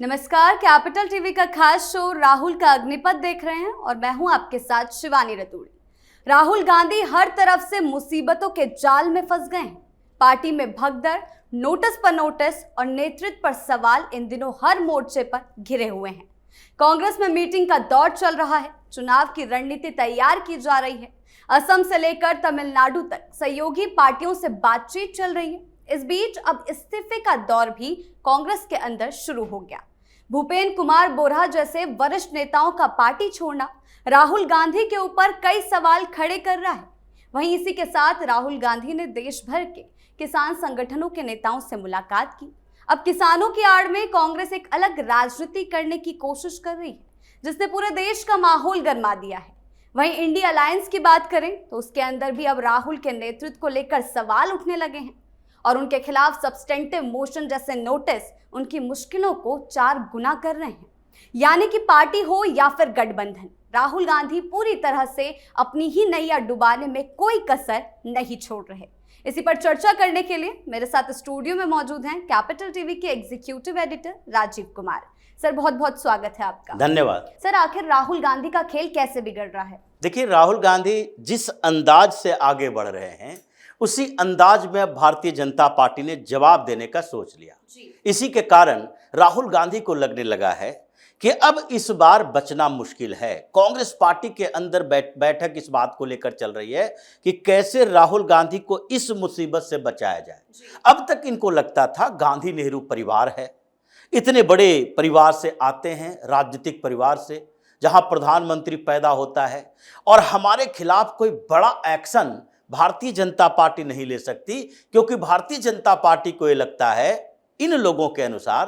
नमस्कार, capital TV का खास शो राहुल का अग्निपथ देख रहे हैं और मैं हूं आपके साथ शिवानी रतूड़ी। राहुल गांधी हर तरफ से मुसीबतों के जाल में फंस गए हैं। पार्टी में भगदड़, नोटिस पर नोटिस और नेतृत्व पर सवाल इन दिनों हर मोर्चे पर घिरे हुए हैं। कांग्रेस में मीटिंग का दौर चल रहा है, चुनाव की रणनीति तैयार की जा रही है। असम से लेकर तमिलनाडु तक सहयोगी पार्टियों से बातचीत चल रही है। इस बीच अब इस्तीफे का दौर भी कांग्रेस के अंदर शुरू हो गया। भूपेंद्र कुमार बोरहा जैसे वरिष्ठ नेताओं का पार्टी छोड़ना राहुल गांधी के ऊपर कई सवाल खड़े कर रहा है। वहीं इसी के साथ राहुल गांधी ने देश भर के किसान संगठनों के नेताओं से मुलाकात की। अब किसानों की आड़ में कांग्रेस एक अलग राजनीति करने की कोशिश कर रही है, जिसने पूरे देश का माहौल गरमा दिया है। वहीं इंडिया अलायंस की बात करें तो उसके अंदर भी अब राहुल के नेतृत्व को लेकर सवाल उठने लगे हैं और उनके खिलाफ सब्सटेंटिव मोशन जैसे नोटिस उनकी मुश्किलों को 4 गुना कर रहे हैं। यानी कि पार्टी हो या फिर गठबंधन, राहुल गांधी पूरी तरह से अपनी ही नैया डुबाने में कोई कसर नहीं छोड़ रहे। इसी पर चर्चा करने के लिए मेरे साथ स्टूडियो में मौजूद हैं कैपिटल टीवी के executive editor Rajeev Kumar. Sir, बहुत बहुत स्वागत है आपका। धन्यवाद। सर, आखिर राहुल गांधी का खेल कैसे बिगड़ रहा है? देखिए, राहुल गांधी जिस अंदाज से आगे बढ़ रहे हैं उसी अंदाज में भारतीय जनता पार्टी ने जवाब देने का सोच लिया। इसी के कारण राहुल गांधी को लगने लगा है कि अब इस बार बचना मुश्किल है। कांग्रेस पार्टी के अंदर बैठक इस बात को लेकर चल रही है कि कैसे राहुल गांधी को इस मुसीबत से बचाया जाए। अब तक इनको लगता था गांधी नेहरू परिवार है, इतने बड़े परिवार से आते हैं, राजनीतिक परिवार से, जहां प्रधानमंत्री पैदा होता है और हमारे खिलाफ कोई बड़ा एक्शन भारतीय जनता पार्टी नहीं ले सकती, क्योंकि भारतीय जनता पार्टी को यह लगता है, इन लोगों के अनुसार,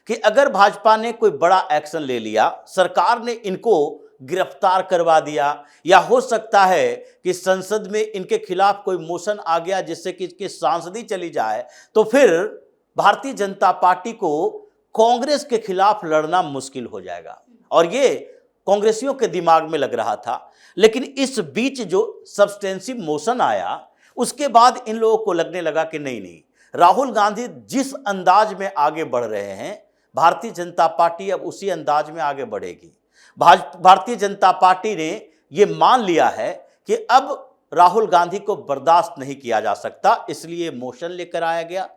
कि अगर भाजपा ने कोई बड़ा एक्शन ले लिया, सरकार ने इनको गिरफ्तार करवा दिया, या हो सकता है कि संसद में इनके खिलाफ कोई मोशन आ गया जिससे कि इसकी सांसदी चली जाए, तो फिर भारतीय जनता पार्टी को कांग्रेस के खिलाफ लड़ना मुश्किल हो जाएगा। और ये कांग्रेसियों के दिमाग में लग रहा था। लेकिन इस बीच जो सब्सटेंसिव मोशन आया, उसके बाद इन लोगों को लगने लगा कि नहीं, राहुल गांधी जिस अंदाज में आगे बढ़ रहे हैं, भारतीय जनता पार्टी अब उसी अंदाज में आगे बढ़ेगी। भारतीय जनता पार्टी ने ये मान लिया है कि अब राहुल गांधी को बर्दाश्त नहीं किया जा सकता, इसलिए मोशन लेकर आया गया।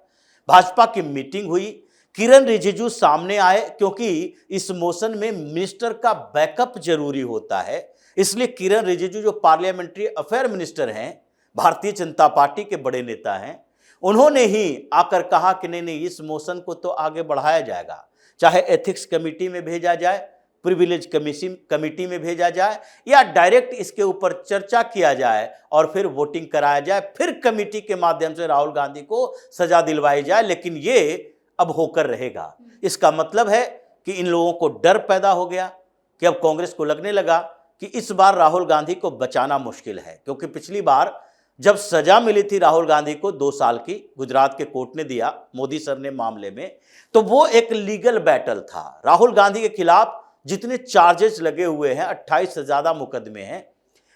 भाजपा की मीटिंग हुई, किरण रिजिजू सामने आए, क्योंकि इस मोशन में मिनिस्टर का बैकअप जरूरी होता है। इसलिए किरण रिजिजू जो पार्लियामेंट्री अफेयर मिनिस्टर हैं, भारतीय जनता पार्टी के बड़े नेता हैं, उन्होंने ही आकर कहा कि नहीं, इस मोशन को तो आगे बढ़ाया जाएगा, चाहे एथिक्स कमेटी में भेजा जाए, प्रिविलेज कमेटी में भेजा जाए, या डायरेक्ट इसके ऊपर चर्चा किया जाए और फिर वोटिंग कराया जाए, फिर कमेटी के माध्यम से राहुल गांधी को सजा दिलवाई जाए। लेकिन ये अब होकर रहेगा। इसका मतलब है कि इन लोगों को डर पैदा हो गया कि अब कांग्रेस को लगने लगा कि इस बार राहुल गांधी को बचाना मुश्किल है, क्योंकि पिछली बार जब सजा मिली थी राहुल गांधी को 2 साल की, गुजरात के कोर्ट ने दिया मोदी सर ने मामले में, तो वो एक लीगल बैटल था। राहुल गांधी के खिलाफ जितने चार्जेस लगे हुए हैं, 28 से ज्यादा मुकदमे हैं,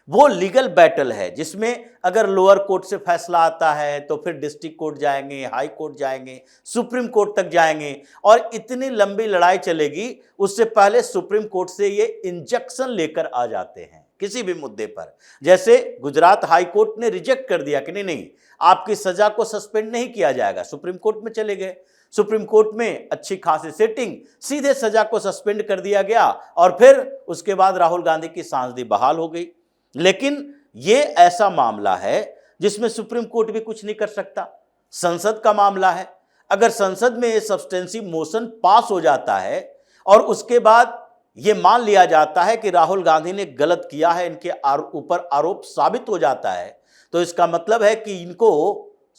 वो लीगल बैटल है, जिसमें अगर लोअर कोर्ट से फैसला आता है तो फिर डिस्ट्रिक्ट कोर्ट जाएंगे, हाई कोर्ट जाएंगे, सुप्रीम कोर्ट तक जाएंगे, और इतनी लंबी लड़ाई चलेगी। उससे पहले सुप्रीम कोर्ट से ये इंजंक्शन लेकर आ जाते हैं किसी भी मुद्दे पर। जैसे गुजरात हाई कोर्ट ने रिजेक्ट कर दिया कि नहीं, आपकी सजा को सस्पेंड नहीं किया जाएगा, सुप्रीम कोर्ट में चले गए, सुप्रीम कोर्ट में अच्छी खासी सेटिंग, सीधे सजा को सस्पेंड कर दिया गया, और फिर उसके बाद राहुल गांधी की सांसदी बहाल हो गई। लेकिन ये ऐसा मामला है जिसमें सुप्रीम कोर्ट भी कुछ नहीं कर सकता, संसद का मामला है। अगर संसद में ये सब्सटेंसिव मोशन पास हो जाता है और उसके बाद ये मान लिया जाता है कि राहुल गांधी ने गलत किया है, इनके ऊपर आरोप साबित हो जाता है, तो इसका मतलब है कि इनको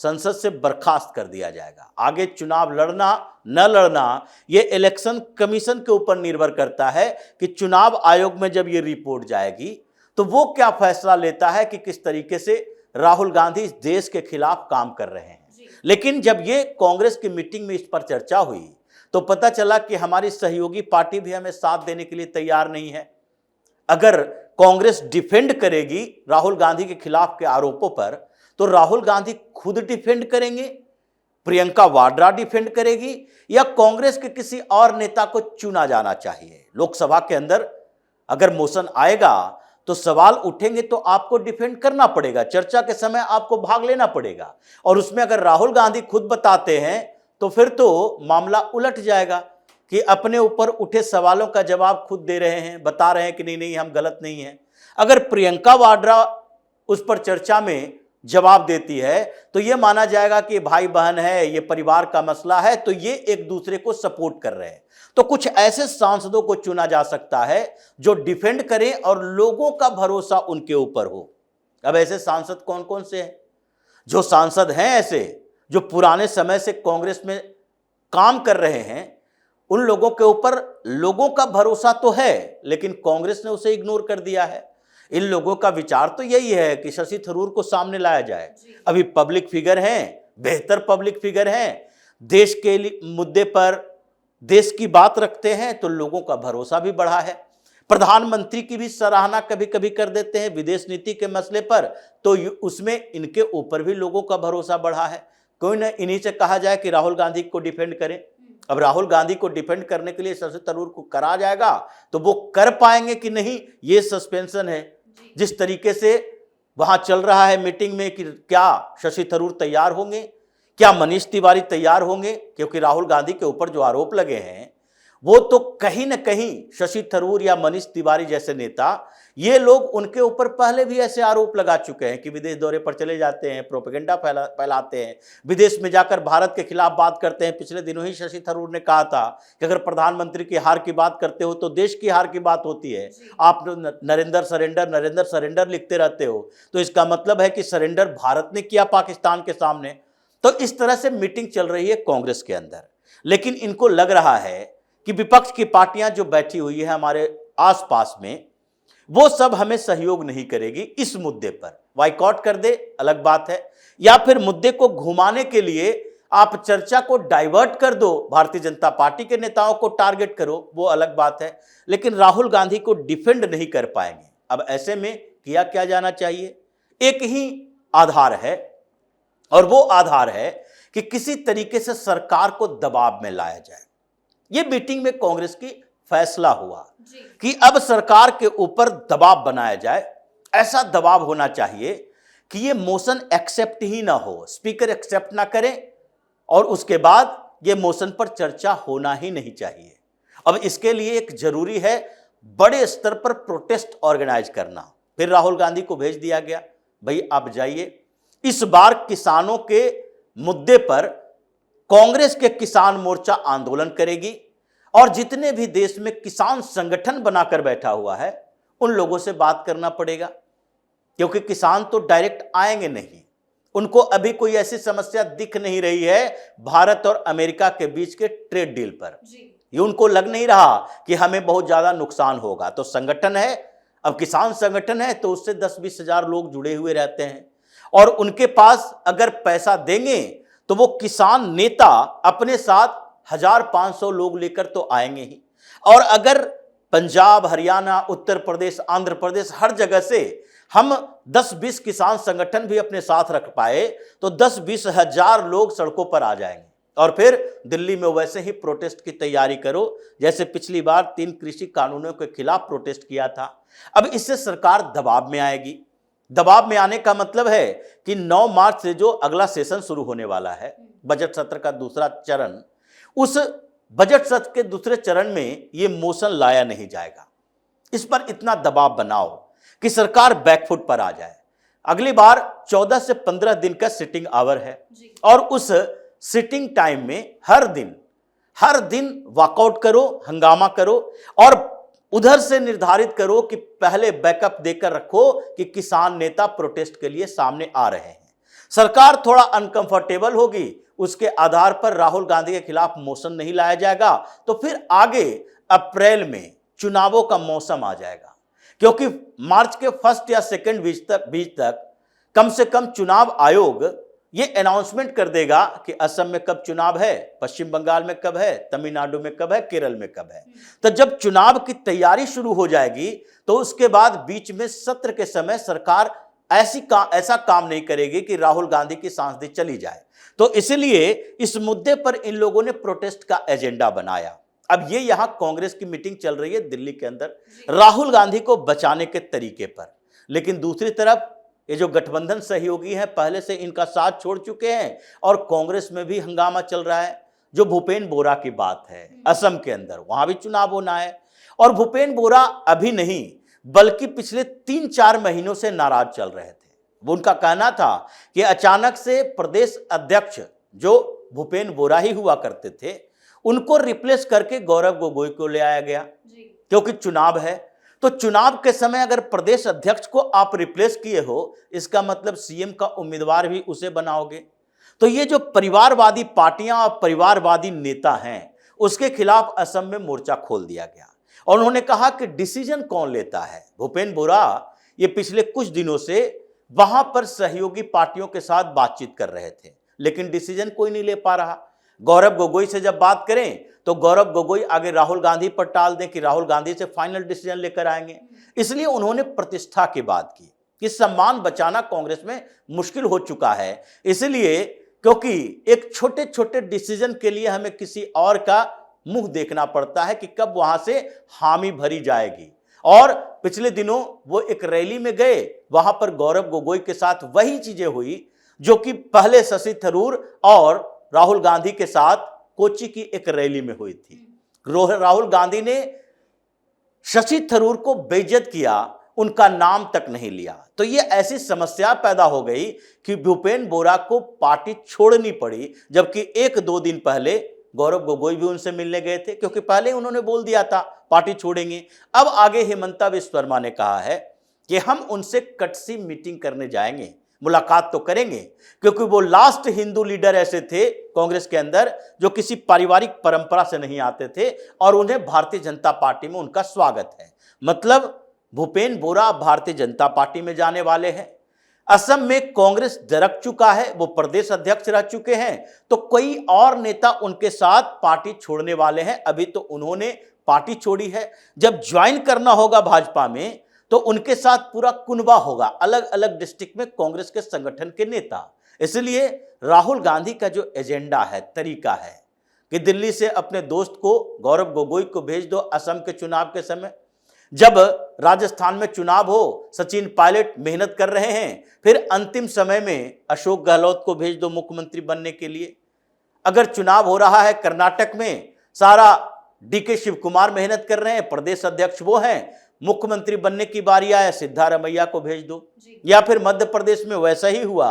संसद से बर्खास्त कर दिया जाएगा। आगे चुनाव लड़ना न लड़ना ये इलेक्शन कमीशन के ऊपर निर्भर करता है कि चुनाव आयोग में जब ये रिपोर्ट जाएगी तो वो क्या फैसला लेता है कि किस तरीके से राहुल गांधी इस देश के खिलाफ काम कर रहे हैं। लेकिन जब ये कांग्रेस की मीटिंग में इस पर चर्चा हुई तो पता चला कि हमारी सहयोगी पार्टी भी हमें साथ देने के लिए तैयार नहीं है। अगर कांग्रेस डिफेंड करेगी राहुल गांधी के खिलाफ के आरोपों पर, तो राहुल गांधी खुद डिफेंड करेंगे प्रियंका वाड्रा डिफेंड करेगी या कांग्रेस के किसी और नेता को चुना जाना चाहिए? लोकसभा के अंदर अगर मोशन आएगा तो सवाल उठेंगे, तो आपको डिफेंड करना पड़ेगा, चर्चा के समय आपको भाग लेना पड़ेगा। और उसमें अगर राहुल गांधी खुद बताते हैं तो फिर तो मामला उलट जाएगा कि अपने ऊपर उठे सवालों का जवाब खुद दे रहे हैं, बता रहे हैं कि नहीं नहीं हम गलत नहीं हैं। अगर प्रियंका वाड्रा उस पर चर्चा में जवाब देती है तो यह माना जाएगा कि भाई बहन है, ये परिवार का मसला है, तो ये एक दूसरे को सपोर्ट कर रहे हैं। तो कुछ ऐसे सांसदों को चुना जा सकता है जो डिफेंड करें और लोगों का भरोसा उनके ऊपर हो। अब ऐसे सांसद कौन कौन से हैं? जो सांसद हैं ऐसे जो पुराने समय से कांग्रेस में काम कर रहे हैं, उन लोगों के ऊपर लोगों का भरोसा तो है, लेकिन कांग्रेस ने उसे इग्नोर कर दिया है। इन लोगों का विचार तो यही है कि शशि थरूर को सामने लाया जाए। अभी पब्लिक फिगर हैं, बेहतर पब्लिक फिगर हैं, देश के मुद्दे पर देश की बात रखते हैं, तो लोगों का भरोसा भी बढ़ा है। प्रधानमंत्री की भी सराहना कभी कभी कर देते हैं विदेश नीति के मसले पर, तो उसमें इनके ऊपर भी लोगों का भरोसा बढ़ा है। कोई न इन्हीं से कहा जाए कि राहुल गांधी को डिफेंड करें। अब राहुल गांधी को डिफेंड करने के लिए शशि थरूर को करा जाएगा तो वो कर पाएंगे कि नहीं, ये सस्पेंशन है। जिस तरीके से वहां चल रहा है मीटिंग में कि क्या शशि थरूर तैयार होंगे, क्या मनीष तिवारी तैयार होंगे, क्योंकि राहुल गांधी के ऊपर जो आरोप लगे हैं वो तो कहीं ना कहीं शशि थरूर या मनीष तिवारी जैसे नेता, ये लोग उनके ऊपर पहले भी ऐसे आरोप लगा चुके हैं कि विदेश दौरे पर चले जाते हैं, प्रोपेगेंडा फैलाते हैं, विदेश में जाकर भारत के खिलाफ बात करते हैं। पिछले दिनों ही शशि थरूर ने कहा था कि अगर प्रधानमंत्री की हार की बात करते हो तो देश की हार की बात होती है। आप नरेंद्र सरेंडर लिखते रहते हो, तो इसका मतलब है कि सरेंडर भारत ने किया पाकिस्तान के सामने। तो इस तरह से मीटिंग चल रही है कांग्रेस के अंदर, लेकिन इनको लग रहा है कि विपक्ष की पार्टियां जो बैठी हुई है हमारे आसपास में, वो सब हमें सहयोग नहीं करेगी। इस मुद्दे पर बाइकआउट कर दे अलग बात है, या फिर मुद्दे को घुमाने के लिए आप चर्चा को डाइवर्ट कर दो, भारतीय जनता पार्टी के नेताओं को टारगेट करो, वो अलग बात है, लेकिन राहुल गांधी को डिफेंड नहीं कर पाएंगे। अब ऐसे में किया क्या जाना चाहिए? एक ही आधार है, और वो आधार है कि किसी तरीके से सरकार को दबाव में लाया जाए। ये मीटिंग में कांग्रेस की फैसला हुआ कि अब सरकार के ऊपर दबाव बनाया जाए। ऐसा दबाव होना चाहिए कि ये मोशन एक्सेप्ट ही ना हो, स्पीकर एक्सेप्ट ना करें, और उसके बाद ये मोशन पर चर्चा होना ही नहीं चाहिए। अब इसके लिए एक जरूरी है बड़े स्तर पर प्रोटेस्ट ऑर्गेनाइज करना। फिर राहुल गांधी को भेज दिया गया, भाई आप जाइए। इस बार किसानों के मुद्दे पर कांग्रेस के किसान मोर्चा आंदोलन करेगी, और जितने भी देश में किसान संगठन बनाकर बैठा हुआ है उन लोगों से बात करना पड़ेगा, क्योंकि किसान तो डायरेक्ट आएंगे नहीं। उनको अभी कोई ऐसी समस्या दिख नहीं रही है भारत और अमेरिका के बीच के ट्रेड डील पर। ये उनको लग नहीं रहा कि हमें बहुत ज्यादा नुकसान होगा। तो संगठन है, अब किसान संगठन है तो उससे 10-20 हजार लोग जुड़े हुए रहते हैं, और उनके पास अगर पैसा देंगे तो वो किसान नेता अपने साथ 1500 लोग लेकर तो आएंगे ही। और अगर पंजाब, हरियाणा, उत्तर प्रदेश, आंध्र प्रदेश, हर जगह से हम 10-20 किसान संगठन भी अपने साथ रख पाए तो 10-20 हजार लोग सड़कों पर आ जाएंगे। और फिर दिल्ली में वैसे ही प्रोटेस्ट की तैयारी करो, जैसे पिछली बार 3 कृषि कानूनों के खिलाफ प्रोटेस्ट किया था। अब इससे सरकार दबाव में आएगी। दबाव में आने का मतलब है कि 9 मार्च से जो अगला सेशन शुरू होने वाला है, बजट सत्र का दूसरा चरण, उस बजट सत्र के दूसरे चरण में ये मोशन लाया नहीं जाएगा। इस पर इतना दबाव बनाओ कि सरकार बैकफुट पर आ जाए। अगली बार 14 से 15 दिन का सिटिंग आवर है, और उस सिटिंग टाइम में हर दिन वॉकआउट करो, हंगामा करो, और उधर से निर्धारित करो कि पहले बैकअप देकर रखो कि किसान नेता प्रोटेस्ट के लिए सामने आ रहे हैं। सरकार थोड़ा अनकंफर्टेबल होगी, उसके आधार पर राहुल गांधी के खिलाफ मोशन नहीं लाया जाएगा, तो फिर आगे अप्रैल में चुनावों का मौसम आ जाएगा, क्योंकि मार्च के फर्स्ट या सेकंड बीच तक कम से कम चुनाव आयोग ये अनाउंसमेंट कर देगा कि असम में कब चुनाव है, पश्चिम बंगाल में कब है, तमिलनाडु में कब है, केरल में कब है। तो जब चुनाव की तैयारी शुरू हो जाएगी तो उसके बाद बीच में सत्र के समय सरकार ऐसा काम नहीं करेगी कि राहुल गांधी की सांसदी चली जाए। तो इसलिए इस मुद्दे पर इन लोगों ने प्रोटेस्ट का एजेंडा बनाया। अब ये यहां कांग्रेस की मीटिंग चल रही है दिल्ली के अंदर राहुल गांधी को बचाने के तरीके पर, लेकिन दूसरी तरफ ये जो गठबंधन सहयोगी हैं पहले से इनका साथ छोड़ चुके हैं और कांग्रेस में भी हंगामा चल रहा है। जो भूपेन बोरा की बात है, असम के अंदर वहां भी चुनाव होना है और भूपेन बोरा अभी नहीं बल्कि पिछले 3-4 महीनों से नाराज चल रहे थे। वो उनका कहना था कि अचानक से प्रदेश अध्यक्ष जो भूपेन बोरा ही हुआ करते थे उनको रिप्लेस करके गौरव गोगोई को ले आया गया क्योंकि चुनाव है। तो चुनाव के समय अगर प्रदेश अध्यक्ष को आप रिप्लेस किए हो इसका मतलब सीएम का उम्मीदवार भी उसे बनाओगे। तो ये जो परिवारवादी पार्टियां और परिवारवादी नेता हैं उसके खिलाफ असम में मोर्चा खोल दिया गया और उन्होंने कहा कि डिसीजन कौन लेता है। भूपेन बोरा ये पिछले कुछ दिनों से वहां पर सहयोगी पार्टियों के साथ बातचीत कर रहे थे लेकिन डिसीजन कोई नहीं ले पा रहा। गौरव गोगोई से जब बात करें तो गौरव गोगोई आगे राहुल गांधी पर टाल दें कि राहुल गांधी से फाइनल डिसीजन लेकर आएंगे। इसलिए उन्होंने प्रतिष्ठा की बात की कि सम्मान बचाना कांग्रेस में मुश्किल हो चुका है, इसलिए क्योंकि एक छोटे छोटे डिसीजन के लिए हमें किसी और का मुंह देखना पड़ता है कि कब वहां से हामी भरी जाएगी। और पिछले दिनों वो एक रैली में गए, वहां पर गौरव गोगोई के साथ वही चीजें हुई जो कि पहले शशि थरूर और राहुल गांधी के साथ कोच्चि की एक रैली में हुई थी। राहुल गांधी ने शशि थरूर को बेइज्जत किया, उनका नाम तक नहीं लिया। तो ये ऐसी समस्या पैदा हो गई कि भूपेन बोरा को पार्टी छोड़नी पड़ी, जबकि 1-2 दिन पहले गौरव गोगोई भी उनसे मिलने गए थे क्योंकि पहले उन्होंने बोल दिया था पार्टी छोड़ेंगे। अब आगे हेमंता बिस्वा शर्मा ने कहा है कि हम उनसे कटसी मीटिंग करने जाएंगे, मुलाकात तो करेंगे, क्योंकि वो लास्ट हिंदू लीडर ऐसे थे कांग्रेस के अंदर जो किसी पारिवारिक परंपरा से नहीं आते थे और उन्हें भारतीय जनता पार्टी में उनका स्वागत है। मतलब भूपेन बोरा भारतीय जनता पार्टी में जाने वाले हैं। असम में कांग्रेस दरक चुका है, वो प्रदेश अध्यक्ष रह चुके हैं, तो कई और नेता उनके साथ पार्टी छोड़ने वाले हैं। अभी तो उन्होंने पार्टी छोड़ी है, जब ज्वाइन करना होगा भाजपा में तो उनके साथ पूरा कुनबा होगा, अलग अलग डिस्ट्रिक्ट में कांग्रेस के संगठन के नेता। इसलिए राहुल गांधी का जो एजेंडा है, तरीका है कि दिल्ली से अपने दोस्त को गौरव गोगोई को भेज दो असम के चुनाव के समय, जब राजस्थान में चुनाव हो सचिन पायलट मेहनत कर रहे हैं, फिर अंतिम समय में अशोक गहलोत को भेज दो मुख्यमंत्री बनने के लिए। अगर चुनाव हो रहा है कर्नाटक में, सारा डीके शिव कुमार मेहनत कर रहे हैं, प्रदेश अध्यक्ष वो हैं, मुख्यमंत्री बनने की बारी आए सिद्धारमैया को भेज दो। या फिर मध्य प्रदेश में वैसा ही हुआ,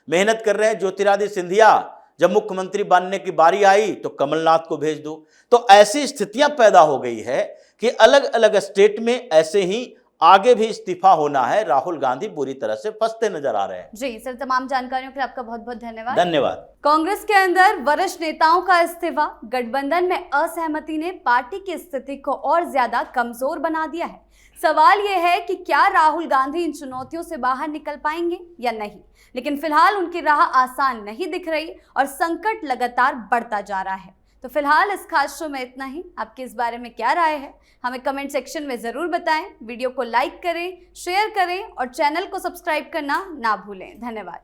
मेहनत कर रहे हैं ज्योतिरादित्य सिंधिया, जब मुख्यमंत्री बनने की बारी आई तो कमलनाथ को भेज दो। तो ऐसी स्थितियां पैदा हो गई है कि अलग अलग स्टेट में ऐसे ही आगे भी इस्तीफा होना है। राहुल गांधी बुरी तरह से फंसते नजर आ रहे हैं। जी सर, तमाम जानकारियों के लिए आपका बहुत बहुत धन्यवाद। धन्यवाद। कांग्रेस के अंदर वरिष्ठ नेताओं का इस्तीफा, गठबंधन में असहमति ने पार्टी की स्थिति को और ज्यादा कमजोर बना दिया है। सवाल यह है कि क्या राहुल गांधी इन चुनौतियों से बाहर निकल पाएंगे या नहीं, लेकिन फिलहाल उनकी राह आसान नहीं दिख रही और संकट लगातार बढ़ता जा रहा है। तो फिलहाल इस खास शो में इतना ही। आपकी इस बारे में क्या राय है हमें कमेंट सेक्शन में जरूर बताएं। वीडियो को लाइक करें, शेयर करें और चैनल को सब्सक्राइब करना ना भूलें। धन्यवाद।